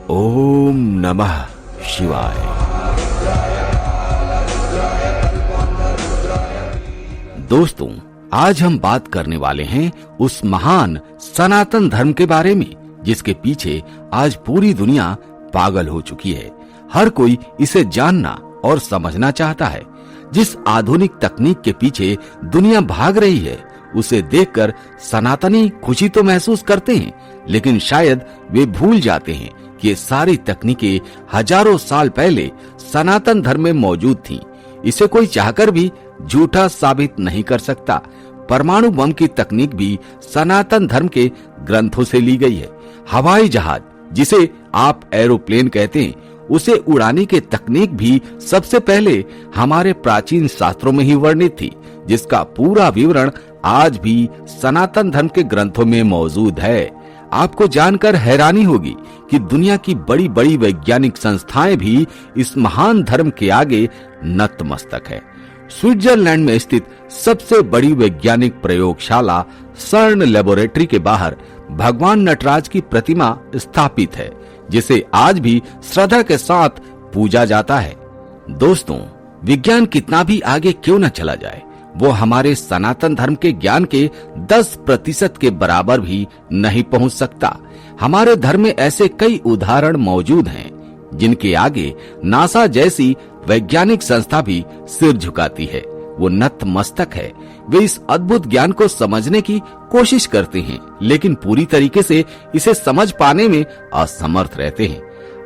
ओम नमः शिवाय। दोस्तों, आज हम बात करने वाले हैं उस महान सनातन धर्म के बारे में जिसके पीछे आज पूरी दुनिया पागल हो चुकी है। हर कोई इसे जानना और समझना चाहता है। जिस आधुनिक तकनीक के पीछे दुनिया भाग रही है उसे देखकर सनातनी खुशी तो महसूस करते हैं, लेकिन शायद वे भूल जाते हैं कि ये सारी तकनीकें हजारों साल पहले सनातन धर्म में मौजूद थीं। इसे कोई चाहकर भी झूठा साबित नहीं कर सकता। परमाणु बम की तकनीक भी सनातन धर्म के ग्रंथों से ली गई है। हवाई जहाज, जिसे आप एरोप्लेन कहते हैं, उसे उड़ाने की तकनीक भी सबसे पहले हमारे प्राचीन शास्त्रों में ही वर्णित थी, जिसका पूरा विवरण आज भी सनातन धर्म के ग्रंथों में मौजूद है। आपको जानकर हैरानी होगी कि दुनिया की बड़ी बड़ी वैज्ञानिक संस्थाएं भी इस महान धर्म के आगे नतमस्तक है। स्विट्जरलैंड में स्थित सबसे बड़ी वैज्ञानिक प्रयोगशाला सर्न लेबोरेटरी के बाहर भगवान नटराज की प्रतिमा स्थापित है, जिसे आज भी श्रद्धा के साथ पूजा जाता है। दोस्तों, विज्ञान कितना भी आगे क्यों न चला जाए, वो हमारे सनातन धर्म के ज्ञान के 10% के बराबर भी नहीं पहुंच सकता। हमारे धर्म में ऐसे कई उदाहरण मौजूद हैं जिनके आगे नासा जैसी वैज्ञानिक संस्था भी सिर झुकाती है। वो नतमस्तक है। वे इस अद्भुत ज्ञान को समझने की कोशिश करते हैं, लेकिन पूरी तरीके से इसे समझ पाने में असमर्थ रहते हैं।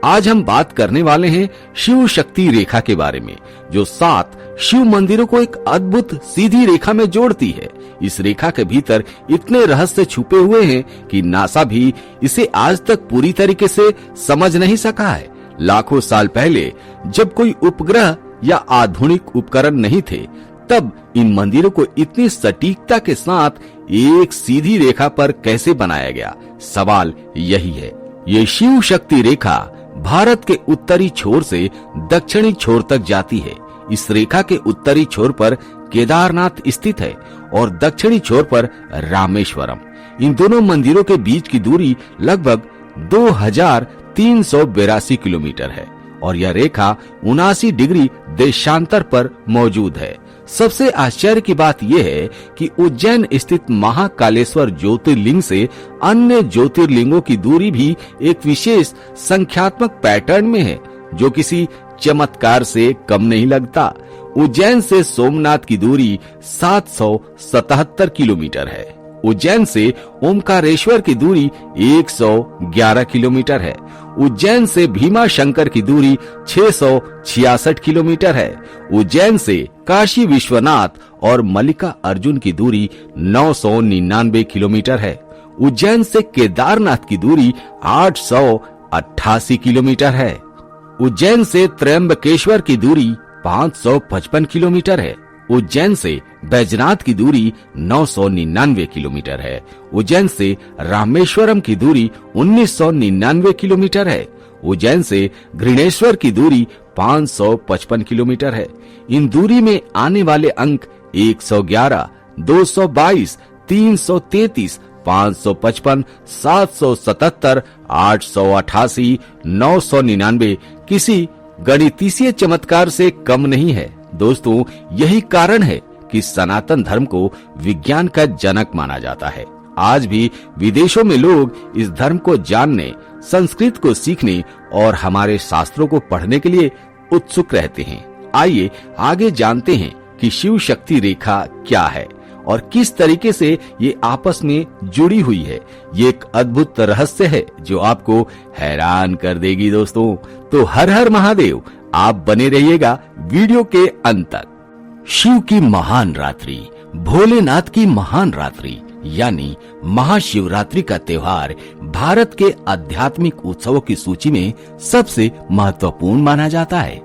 आज हम बात करने वाले हैं शिव शक्ति रेखा के बारे में, जो 7 शिव मंदिरों को एक अद्भुत सीधी रेखा में जोड़ती है। इस रेखा के भीतर इतने रहस्य छुपे हुए हैं कि नासा भी इसे आज तक पूरी तरीके से समझ नहीं सका है। लाखों साल पहले जब कोई उपग्रह या आधुनिक उपकरण नहीं थे, तब इन मंदिरों को इतनी सटीकता के साथ एक सीधी रेखा पर कैसे बनाया गया? सवाल यही है। ये शिव शक्ति रेखा भारत के उत्तरी छोर से दक्षिणी छोर तक जाती है। इस रेखा के उत्तरी छोर पर केदारनाथ स्थित है और दक्षिणी छोर पर रामेश्वरम। इन दोनों मंदिरों के बीच की दूरी लगभग 2382 किलोमीटर है और यह रेखा 79 डिग्री देशांतर पर मौजूद है। सबसे आश्चर्य की बात यह है कि उज्जैन स्थित महाकालेश्वर ज्योतिर्लिंग से अन्य ज्योतिर्लिंगों की दूरी भी एक विशेष संख्यात्मक पैटर्न में है, जो किसी चमत्कार से कम नहीं लगता। उज्जैन से सोमनाथ की दूरी 777 किलोमीटर है। उज्जैन से ओमकारेश्वर की दूरी 111 किलोमीटर है। उज्जैन से भीमा शंकर की दूरी 666 किलोमीटर है। उज्जैन से काशी विश्वनाथ और मल्लिका अर्जुन की दूरी 999 किलोमीटर है। उज्जैन से केदारनाथ की दूरी 888 किलोमीटर है। उज्जैन से त्र्यंबकेश्वर की दूरी 555 किलोमीटर है। उज्जैन से बैजनाथ की दूरी 999 किलोमीटर है। उज्जैन से रामेश्वरम की दूरी 1999 किलोमीटर है। उज्जैन से घृणेश्वर की दूरी 555 किलोमीटर है। इन दूरी में आने वाले अंक 111, 222, 333, 555, 777, 888, 999 किसी गणितीय चमत्कार से कम नहीं है। दोस्तों, यही कारण है कि सनातन धर्म को विज्ञान का जनक माना जाता है। आज भी विदेशों में लोग इस धर्म को जानने, संस्कृत को सीखने और हमारे शास्त्रों को पढ़ने के लिए उत्सुक रहते हैं। आइए आगे जानते हैं कि शिव शक्ति रेखा क्या है और किस तरीके से ये आपस में जुड़ी हुई है। ये एक अद्भुत रहस्य है जो आपको हैरान कर देगी। दोस्तों, तो हर हर महादेव। आप बने रहिएगा वीडियो के अंत तक। शिव की महान रात्रि, भोलेनाथ की महान रात्रि यानी महाशिवरात्रि का त्योहार भारत के आध्यात्मिक उत्सवों की सूची में सबसे महत्वपूर्ण माना जाता है।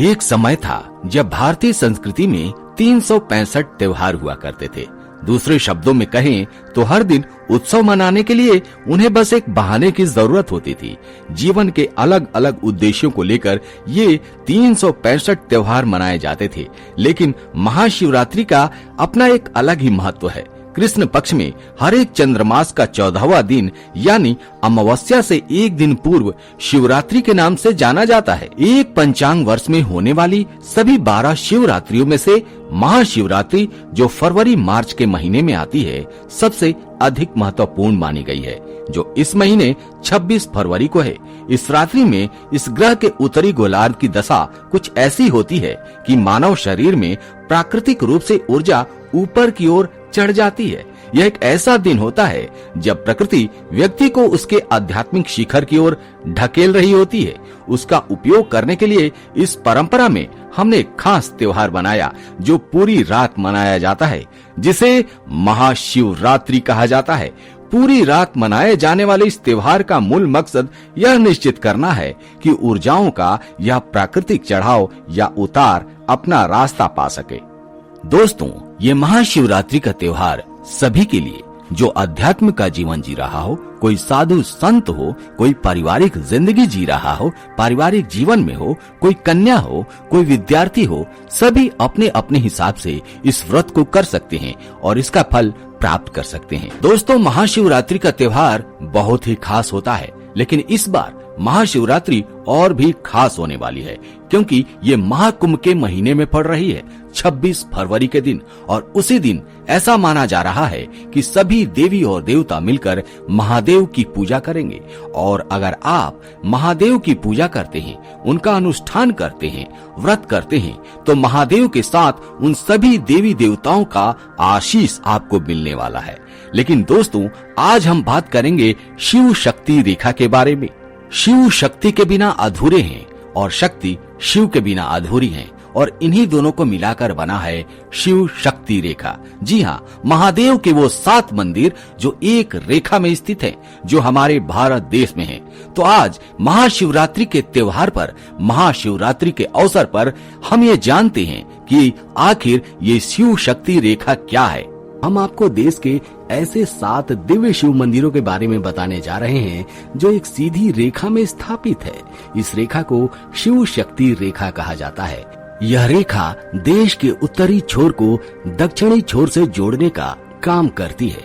एक समय था जब भारतीय संस्कृति में 365 त्योहार हुआ करते थे। दूसरे शब्दों में कहें तो हर दिन उत्सव मनाने के लिए उन्हें बस एक बहाने की जरूरत होती थी। जीवन के अलग अलग उद्देश्यों को लेकर ये 365 त्योहार मनाए जाते थे, लेकिन महाशिवरात्रि का अपना एक अलग ही महत्व है। कृष्ण पक्ष में हर एक चंद्रमास का 14वां दिन यानी अमावस्या से एक दिन पूर्व शिवरात्रि के नाम से जाना जाता है। एक पंचांग वर्ष में होने वाली सभी 12 शिवरात्रियों में से महाशिवरात्रि जो फरवरी मार्च के महीने में आती है सबसे अधिक महत्वपूर्ण मानी गई है, जो इस महीने 26 फरवरी को है। इस रात्रि में इस ग्रह के उत्तरी गोलार्ध की दशा कुछ ऐसी होती है कि मानव शरीर में प्राकृतिक रूप से ऊर्जा ऊपर की ओर चढ़ जाती है। यह एक ऐसा दिन होता है जब प्रकृति व्यक्ति को उसके आध्यात्मिक शिखर की ओर ढकेल रही होती है। उसका उपयोग करने के लिए इस परंपरा में हमने एक खास त्योहार बनाया जो पूरी रात मनाया जाता है, जिसे महाशिवरात्रि कहा जाता है। पूरी रात मनाए जाने वाले इस त्योहार का मूल मकसद यह निश्चित करना है कि ऊर्जाओं का यह प्राकृतिक चढ़ाव या उतार अपना रास्ता पा सके। दोस्तों, ये महाशिवरात्रि का त्योहार सभी के लिए जो अध्यात्म का जीवन जी रहा हो, कोई साधु संत हो, कोई पारिवारिक जिंदगी जी रहा हो, पारिवारिक जीवन में हो, कोई कन्या हो, कोई विद्यार्थी हो, सभी अपने अपने हिसाब से इस व्रत को कर सकते हैं और इसका फल प्राप्त कर सकते हैं। दोस्तों, महाशिवरात्रि का त्योहार बहुत ही खास होता है, लेकिन इस बार महाशिवरात्रि और भी खास होने वाली है क्योंकि ये महाकुंभ के महीने में पड़ रही है 26 फरवरी के दिन, और उसी दिन ऐसा माना जा रहा है कि सभी देवी और देवता मिलकर महादेव की पूजा करेंगे। और अगर आप महादेव की पूजा करते हैं, उनका अनुष्ठान करते हैं, व्रत करते हैं, तो महादेव के साथ उन सभी देवी देवताओं का आशीष आपको मिलने वाला है। लेकिन दोस्तों, आज हम बात करेंगे शिव शक्ति रेखा के बारे में। शिव शक्ति के बिना अधूरे हैं और शक्ति शिव के बिना अधूरी है, और इन्हीं दोनों को मिलाकर बना है शिव शक्ति रेखा। जी हाँ, महादेव के वो 7 मंदिर जो एक रेखा में स्थित हैं, जो हमारे भारत देश में हैं। तो आज महाशिवरात्रि के त्योहार पर, महाशिवरात्रि के अवसर पर हम ये जानते हैं कि आखिर ये शिव शक्ति रेखा क्या है। हम आपको देश के ऐसे 7 दिव्य शिव मंदिरों के बारे में बताने जा रहे हैं जो एक सीधी रेखा में स्थापित है। इस रेखा को शिव शक्ति रेखा कहा जाता है। यह रेखा देश के उत्तरी छोर को दक्षिणी छोर से जोड़ने का काम करती है।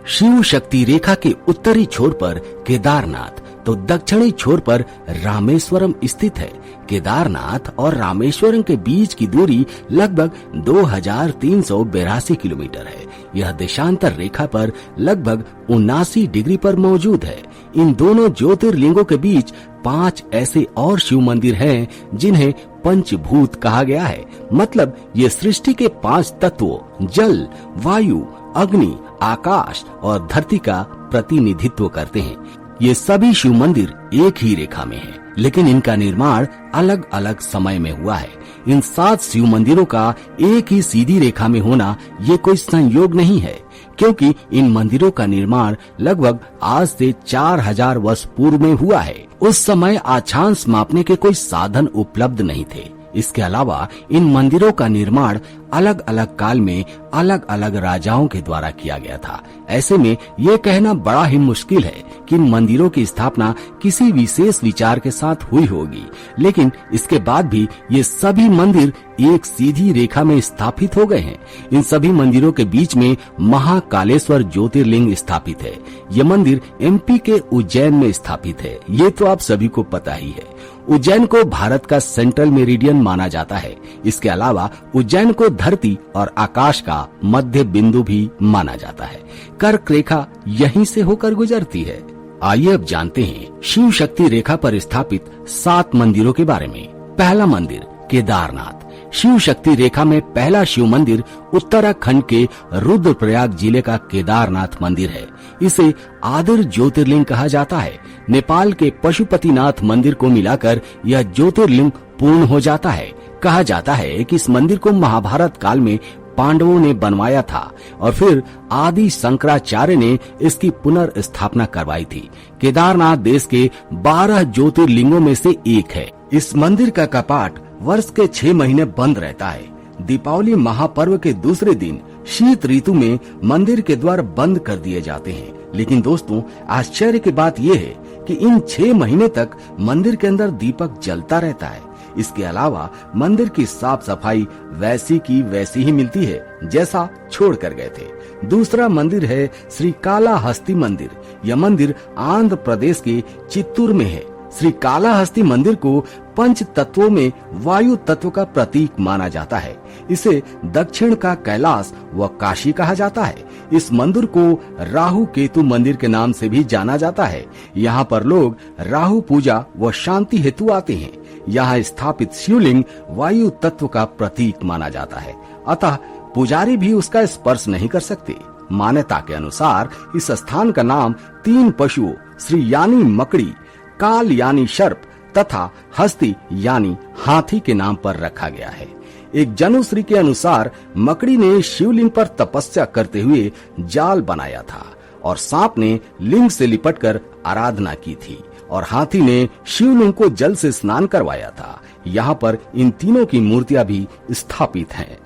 शिव शक्ति रेखा के उत्तरी छोर पर केदारनाथ तो दक्षिणी छोर पर रामेश्वरम स्थित है। केदारनाथ और रामेश्वरम के बीच की दूरी लगभग 2382 किलोमीटर है। यह देशांतर रेखा पर लगभग 79 डिग्री पर मौजूद है। इन दोनों ज्योतिर्लिंगों के बीच 5 ऐसे और शिव मंदिर हैं जिन्हें पंचभूत कहा गया है। मतलब ये सृष्टि के 5 तत्वों जल, वायु, अग्नि, आकाश और धरती का प्रतिनिधित्व करते हैं। ये सभी शिव मंदिर एक ही रेखा में हैं, लेकिन इनका निर्माण अलग अलग समय में हुआ है। इन 7 शिव मंदिरों का एक ही सीधी रेखा में होना ये कोई संयोग नहीं है, क्योंकि इन मंदिरों का निर्माण लगभग आज से 4000 वर्ष पूर्व में हुआ है। उस समय अक्षांश मापने के कोई साधन उपलब्ध नहीं थे। इसके अलावा इन मंदिरों का निर्माण अलग अलग काल में अलग अलग राजाओं के द्वारा किया गया था। ऐसे में ये कहना बड़ा ही मुश्किल है कि इन मंदिरों की स्थापना किसी विशेष विचार के साथ हुई होगी, लेकिन इसके बाद भी ये सभी मंदिर एक सीधी रेखा में स्थापित हो गए हैं। इन सभी मंदिरों के बीच में महाकालेश्वर ज्योतिर्लिंग स्थापित है। ये मंदिर एमपी के उज्जैन में स्थापित है। ये तो आप सभी को पता ही है। उज्जैन को भारत का सेंट्रल मेरिडियन माना जाता है। इसके अलावा उज्जैन को धरती और आकाश का मध्य बिंदु भी माना जाता है। कर्क रेखा यहीं से होकर गुजरती है। आइए अब जानते हैं शिव शक्ति रेखा पर स्थापित 7 मंदिरों के बारे में। पहला मंदिर केदारनाथ। शिव शक्ति रेखा में पहला शिव मंदिर उत्तराखंड के रुद्रप्रयाग जिले का केदारनाथ मंदिर है। इसे आदिर ज्योतिर्लिंग कहा जाता है। नेपाल के पशुपतिनाथ मंदिर को मिलाकर यह ज्योतिर्लिंग पूर्ण हो जाता है। कहा जाता है कि इस मंदिर को महाभारत काल में पांडवों ने बनवाया था और फिर आदि शंकराचार्य ने इसकी पुनर्स्थापना करवाई थी। केदारनाथ देश के 12 ज्योतिर्लिंगों में से एक है। इस मंदिर का कपाट वर्ष के 6 महीने बंद रहता है। दीपावली महापर्व के दूसरे दिन शीत ऋतु में मंदिर के द्वार बंद कर दिए जाते हैं। लेकिन दोस्तों, आश्चर्य की बात यह है कि इन 6 महीने तक मंदिर के अंदर दीपक जलता रहता है। इसके अलावा मंदिर की साफ सफाई वैसी की वैसी ही मिलती है जैसा छोड़ कर गए थे। दूसरा मंदिर है श्री कालाहस्ती मंदिर। यह मंदिर आंध्र प्रदेश के चित्तूर में है। श्री कालाहस्ती मंदिर को पंच तत्वों में वायु तत्व का प्रतीक माना जाता है। इसे दक्षिण का कैलाश व काशी कहा जाता है। इस मंदिर को राहु केतु मंदिर के नाम से भी जाना जाता है। यहाँ पर लोग राहु पूजा व शांति हेतु आते हैं। यहाँ स्थापित शिवलिंग वायु तत्व का प्रतीक माना जाता है, अतः पुजारी भी उसका स्पर्श नहीं कर सकते। मान्यता के अनुसार इस स्थान का नाम 3 पशुओं श्री यानी मकड़ी, काल यानी सर्प तथा हस्ती यानी हाथी के नाम पर रखा गया है। एक जनुश्री के अनुसार मकड़ी ने शिवलिंग पर तपस्या करते हुए जाल बनाया था और सांप ने लिंग से लिपटकर आराधना की थी और हाथी ने शिवलिंग को जल से स्नान करवाया था। यहाँ पर इन तीनों की मूर्तियां भी स्थापित हैं।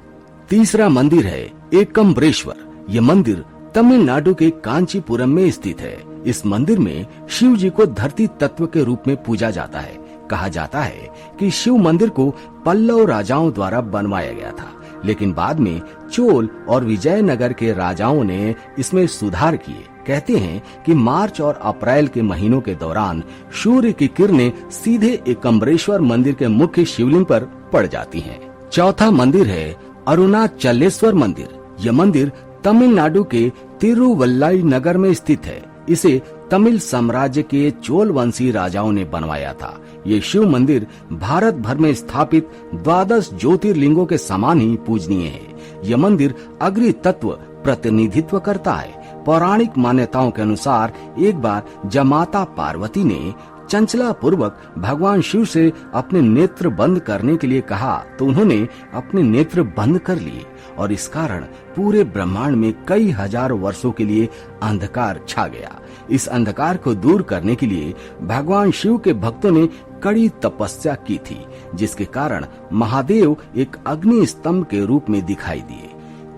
तीसरा मंदिर है एकम्बरेश्वर। यह मंदिर तमिलनाडु के कांचीपुरम में स्थित है। इस मंदिर में शिव जी को धरती तत्व के रूप में पूजा जाता है। कहा जाता है कि शिव मंदिर को पल्लव राजाओं द्वारा बनवाया गया था, लेकिन बाद में चोल और विजयनगर के राजाओं ने इसमें सुधार किए। कहते हैं कि मार्च और अप्रैल के महीनों के दौरान सूर्य की किरणें सीधे एकम्बरेश्वर मंदिर के मुख्य शिवलिंग पर पड़ जाती हैं। चौथा मंदिर है अरुणाचलेश्वर मंदिर। यह मंदिर तमिलनाडु के तिरुवल्लई नगर में स्थित है। इसे तमिल साम्राज्य के चोल वंशी राजाओं ने बनवाया था। ये शिव मंदिर भारत भर में स्थापित 12 ज्योतिर्लिंगों के समान ही पूजनीय है। यह मंदिर अग्नि तत्व प्रतिनिधित्व करता है। पौराणिक मान्यताओं के अनुसार एक बार जब माता पार्वती ने चंचला पूर्वक भगवान शिव से अपने नेत्र बंद करने के लिए कहा तो उन्होंने अपने नेत्र बंद कर लिए और इस कारण पूरे ब्रह्मांड में कई हजार वर्षों के लिए अंधकार छा गया। इस अंधकार को दूर करने के लिए भगवान शिव के भक्तों ने कड़ी तपस्या की थी, जिसके कारण महादेव एक अग्नि स्तंभ के रूप में दिखाई दिए।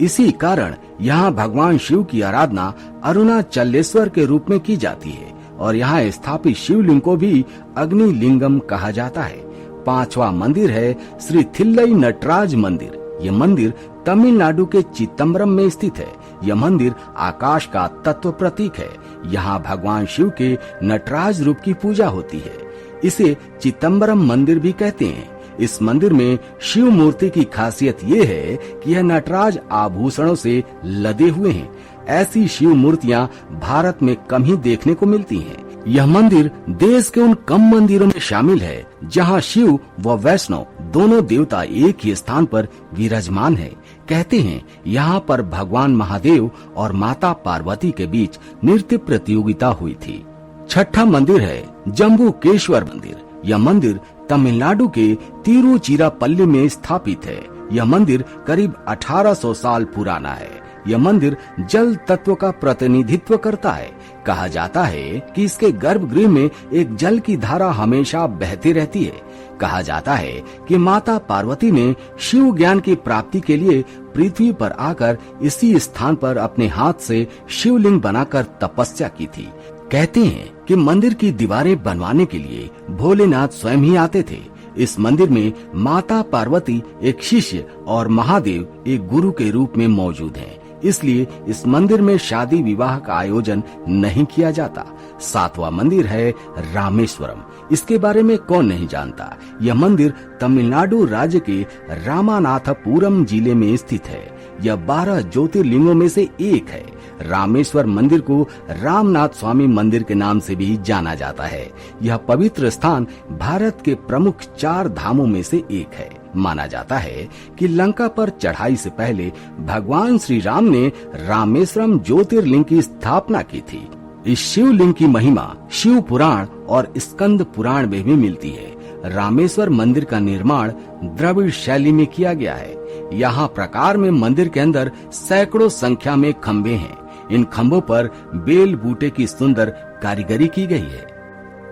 इसी कारण यहाँ भगवान शिव की आराधना अरुणाचलेश्वर के रूप में की जाती है और यहाँ स्थापित शिवलिंग को भी अग्नि लिंगम कहा जाता है। पांचवा मंदिर है श्री थिल्लई नटराज मंदिर। यह मंदिर तमिलनाडु के चिदम्बरम में स्थित है। यह मंदिर आकाश का तत्व प्रतीक है। यहाँ भगवान शिव के नटराज रूप की पूजा होती है। इसे चिदम्बरम मंदिर भी कहते हैं। इस मंदिर में शिव मूर्ति की खासियत ये है कि यह नटराज आभूषणों से लदे हुए हैं। ऐसी शिव मूर्तियाँ भारत में कम ही देखने को मिलती हैं। यह मंदिर देश के उन कम मंदिरों में शामिल है जहाँ शिव व वैष्णव दोनों देवता एक ही स्थान पर विराजमान है। कहते हैं यहाँ पर भगवान महादेव और माता पार्वती के बीच नृत्य प्रतियोगिता हुई थी। छठा मंदिर है जम्बुकेश्वर मंदिर। यह मंदिर तमिलनाडु के तिरुचिरापल्ली में स्थापित है। यह मंदिर करीब 1800 साल पुराना है। यह मंदिर जल तत्व का प्रतिनिधित्व करता है। कहा जाता है कि इसके गर्भगृह में एक जल की धारा हमेशा बहती रहती है। कहा जाता है कि माता पार्वती ने शिव ज्ञान की प्राप्ति के लिए पृथ्वी पर आकर इसी स्थान पर अपने हाथ से शिवलिंग बनाकर तपस्या की थी। कहते हैं कि मंदिर की दीवारें बनवाने के लिए भोलेनाथ स्वयं ही आते थे। इस मंदिर में माता पार्वती एक शिष्य और महादेव एक गुरु के रूप में मौजूद हैं। इसलिए इस मंदिर में शादी विवाह का आयोजन नहीं किया जाता। सातवां मंदिर है रामेश्वरम। इसके बारे में कौन नहीं जानता। यह मंदिर तमिलनाडु राज्य के रामानाथपुरम जिले में स्थित है। यह 12 ज्योतिर्लिंगों में से एक है। रामेश्वर मंदिर को रामनाथ स्वामी मंदिर के नाम से भी जाना जाता है। यह पवित्र स्थान भारत के प्रमुख 4 धामों में से एक है। माना जाता है कि लंका पर चढ़ाई से पहले भगवान श्री राम ने रामेश्वरम ज्योतिर्लिंग की स्थापना की थी। इस शिवलिंग की महिमा शिव पुराण और स्कंद पुराण में भी मिलती है। रामेश्वर मंदिर का निर्माण द्रविड़ शैली में किया गया है। यहाँ प्रकार में मंदिर के अंदर सैकड़ों संख्या में खम्भे हैं। इन खम्भों पर बेल बूटे की सुंदर कारीगरी की गई है।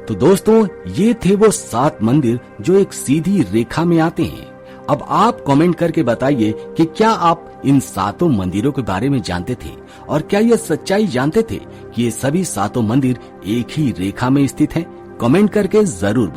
तो दोस्तों, ये थे वो 7 मंदिर जो एक सीधी रेखा में आते हैं। अब आप कमेंट करके बताइए कि क्या आप इन 7 मंदिरों के बारे में जानते थे और क्या ये सच्चाई जानते थे कि ये सभी 7 मंदिर एक ही रेखा में स्थित हैं? कमेंट करके जरूर बताइए।